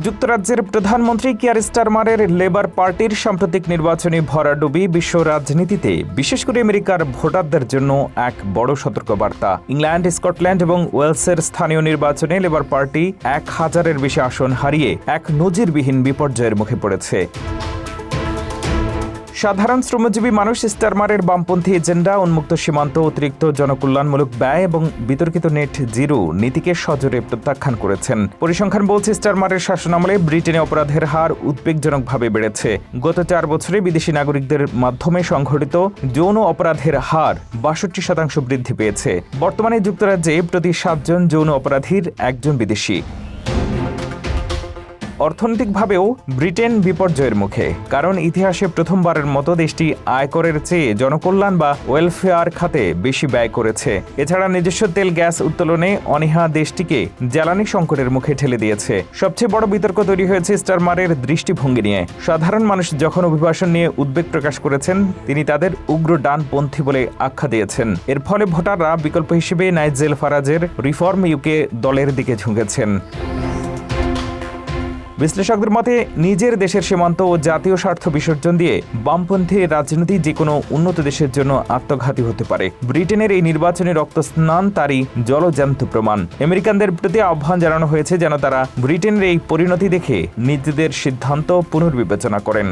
যুক্তরাজ্যের প্রধানমন্ত্রী কিয়ার স্টারমারের লেবার পার্টির সাম্প্রতিক নির্বাচনী ভরাডুবি বিশ্ব রাজনীতিতে বিশেষ করে আমেরিকার ভোটারদের জন্য এক বড় সতর্কবার্তা। ইংল্যান্ড, স্কটল্যান্ড এবং ওয়েলসের স্থানীয় নির্বাচনে লেবার পার্টি 1000-এর বেশি আসন হারিয়ে এক নজিরবিহীন বিপর্যয়ের মুখে পড়েছে। সাধারণ শ্রমজীবী মানুষ স্টারমারের বামপন্থী এজেন্ডা, উন্মুক্ত সীমান্ত, অতিরিক্ত জনকল্যাণমূলক ব্যয় এবং বিতর্কিত নেট জিরো নীতিকে সজোরে প্রত্যাখ্যান করেছেন। পরিসংখ্যান বলছে স্টারমারের শাসনামলে ব্রিটেনে অপরাধের হার উদ্বেগজনকভাবে বেড়েছে। গত 4 বছরে বিদেশি নাগরিকদের মাধ্যমে সংঘটিত যৌন অপরাধের হার 62% বৃদ্ধি পেয়েছে। বর্তমানে যুক্তরাজ্যে প্রতি 7 জন যৌন অপরাধীর একজন বিদেশি। অর্থনৈতিকভাবেও ব্রিটেন বিপর্যয়ের মুখে, কারণ ইতিহাসে প্রথমবারের মতো দেশটি আয়করের চেয়ে জনকল্যাণ বা ওয়েলফেয়ার খাতে বেশি ব্যয় করেছে। এছাড়া নিজস্ব তেল গ্যাস উত্তোলনে অনীহা দেশটিকে জ্বালানি সংকটের মুখে ঠেলে দিয়েছে। সবচেয়ে বড় বিতর্ক তৈরি হয়েছে স্টারমারের দৃষ্টিভঙ্গি নিয়ে। সাধারণ মানুষ যখন অভিবাসন নিয়ে উদ্বেগ প্রকাশ করেছেন, তিনি তাদের উগ্র ডানপন্থী বলে আখ্যা দিয়েছেন। এর ফলে ভোটাররা বিকল্প হিসেবে নাইজেল ফারাজের রিফর্ম ইউকে দলের দিকে ঝুঁকেছেন। বিশ্লেষকদের মতে, নিজের দেশের সীমান্ত ও জাতীয় স্বার্থ বিসর্জন দিয়ে বামপন্থী রাজনীতি যে কোনো উন্নত দেশের জন্য আত্মঘাতী হতে পারে। ব্রিটেনের এই নির্বাচনী রক্তস্নান তারই জলজ্যান্ত প্রমাণ। আমেরিকানদের প্রতি আহ্বান জানানো হয়েছে যেন তারা ব্রিটেনের এই পরিণতি দেখে নিজেদের সিদ্ধান্ত পুনর্বিবেচনা করেন।